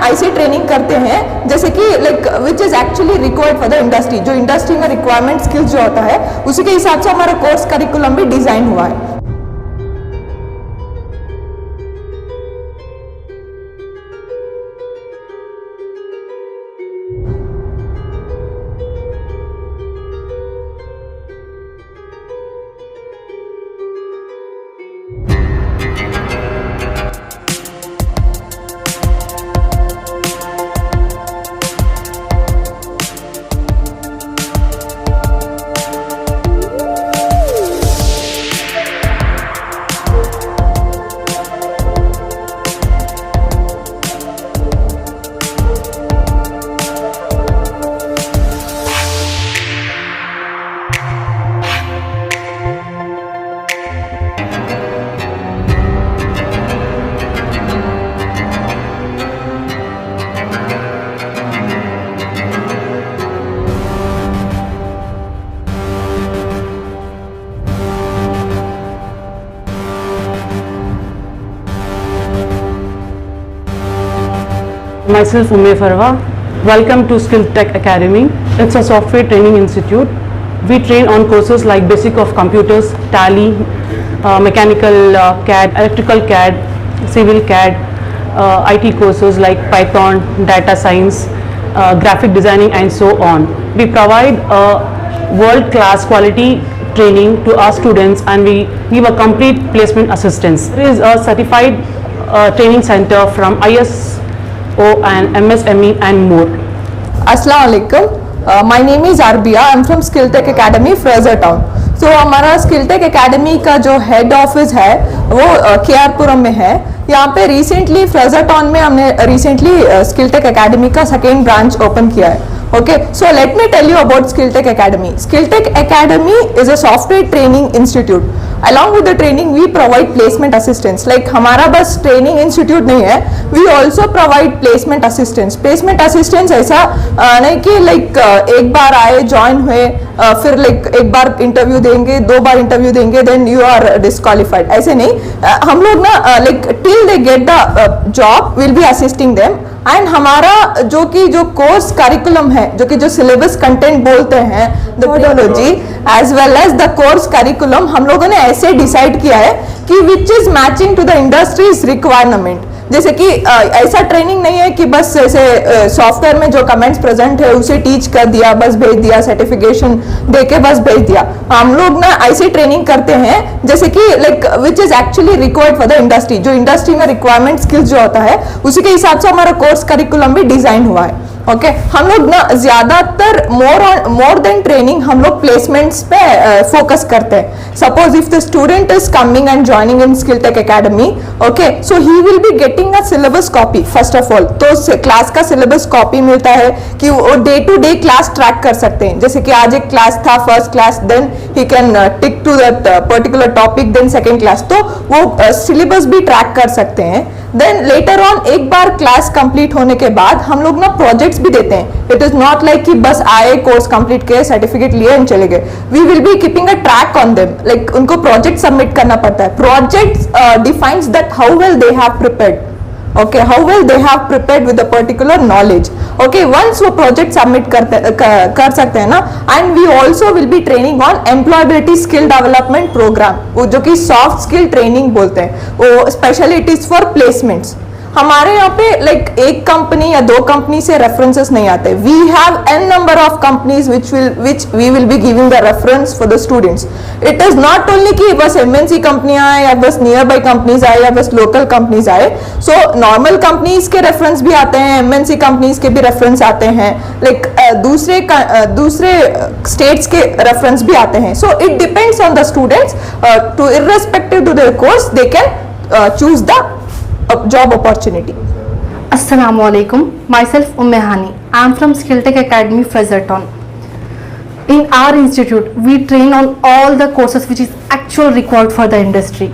ऐसी ट्रेनिंग करते हैं जैसे कि like which is actually required for the industry, जो इंडस्ट्री में रिक्वायरमेंट स्किल्स जो होता है उसी के हिसाब से हमारा कोर्स करिकुलम भी डिज़ाइन हुआ है। Myself Umme Farwa. Welcome to Skill Tech Academy. It's a software training institute. We train on courses like basic of computers, tally, mechanical CAD, electrical CAD, civil CAD, IT courses like Python, data science, graphic designing and so on. We provide world-class quality training to our students and we give a complete placement assistance. There is a certified training center from ISO and MSME and more. अस्सलाम वालेकुम, my name is Arbia, I am from skill tech academy Frazer Town. So हमारा skill tech academy का जो head office है वो केआरपुरम में है। यहाँ पे रिसेंटली फ्रेजर टाउन में हमने रिसेंटली स्किल टेक एकेडमी का सेकेंड ब्रांच ओपन किया है। Okay, so let me tell you about Skill Tech Academy. Skill Tech Academy is a software training institute. Along with the training, we provide placement assistance. Like हमारा बस training institute नहीं है, we also provide placement assistance. Placement assistance ऐसा नहीं कि like एक बार आए join हुए फिर like एक बार इंटरव्यू देंगे, दो बार इंटरव्यू देंगे, then you are disqualified. ऐसे नहीं, हम लोग ना like till they get the job, we'll be assisting them. And हमारा जो कोर्स करिकुलम है, जो कि जो सिलेबस कंटेंट बोलते हैं, the methodology as well as the course curriculum हम लोगों ने ऐसे डिसाइड किया है कि which is matching to the industries requirement. जैसे कि ऐसा ट्रेनिंग नहीं है कि बस ऐसे सॉफ्टवेयर में जो कमेंट्स प्रेजेंट है उसे टीच कर दिया, बस भेज दिया, सर्टिफिकेशन दे के बस भेज दिया। हम लोग ना ऐसी ट्रेनिंग करते हैं जैसे कि like which is actually required for the industry, जो इंडस्ट्री में रिक्वायरमेंट स्किल्स जो होता है उसी के हिसाब से हमारा कोर्स करिकुलम भी डिजाइन हुआ है। ओके, हम लोग ना ज्यादातर मोर देन ट्रेनिंग हम लोग प्लेसमेंट्स पे फोकस करते हैं। Suppose if the student is coming and joining in skill tech academy, okay, so he will be getting a syllabus copy first of all. तो क्लास का सिलेबस कॉपी मिलता है कि वो day to day class track कर सकते हैं। जैसे कि आज एक क्लास था first class, then he can tick to that particular topic, then second class, तो वो सिलेबस भी ट्रैक कर सकते हैं। देन लेटर ऑन एक बार क्लास कंप्लीट होने के बाद हम लोग ना प्रोजेक्ट्स भी देते हैं। इट इज नॉट लाइक कि बस आए, कोर्स कंप्लीट किए, सर्टिफिकेट लिए एंड चले गए। We will be keeping a track on them, like उनको प्रोजेक्ट सबमिट करना पड़ता है। Projects defines that how well they have prepared, okay, how well they have prepared with a particular knowledge. Okay, once वो project submit कर सकते हैं ना, and we also will be training on employability skill development program, वो जो कि soft skill training बोलते हैं, वो specially it is for placements। हमारे यहाँ पे लाइक एक कंपनी या दो कंपनी से रेफरेंसेस नहीं आते। We have an number of companies which we will be giving the reference for the students. It is not only कि बस एमएनसी कंपनियां आए या बस नियर बाई कंपनीज आए या बस लोकल कंपनीज आए। सो नॉर्मल कंपनीज के रेफरेंस भी आते हैं, एमएनसी कंपनीज के भी रेफरेंस आते हैं, लाइक दूसरे स्टेट्स के रेफरेंस भी आते हैं। So it depends on the students to irrespective to their course they can choose the job opportunity. Assalamu alaikum. Myself Umme Hani. I am from Skill Tech Academy, Fraserton. In our institute, we train on all the courses which is actually required for the industry.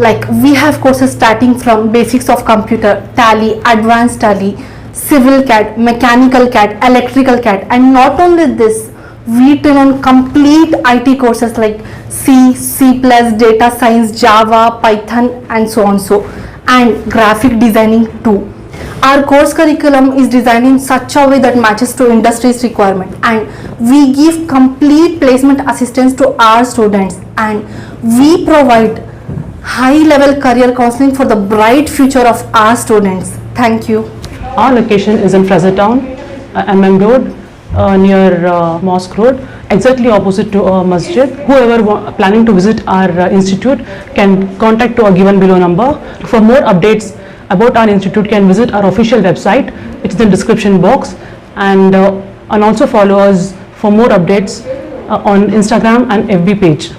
Like we have courses starting from basics of computer, tally, advanced tally, civil CAD, mechanical CAD, electrical CAD, and not only this, we train on complete IT courses like C, C++, data science, Java, Python, and so on. And graphic designing too. Our course curriculum is designed in such a way that matches to industry's requirement, and we give complete placement assistance to our students, and we provide high level career counseling for the bright future of our students. Thank you. Our location is in Frasertown, MM Road, near Mosque Road, exactly opposite to Masjid. Whoever planning to visit our institute can contact to a given below number. For more updates about our institute, can visit our official website. It's in the description box, and also follow us for more updates on Instagram and FB page.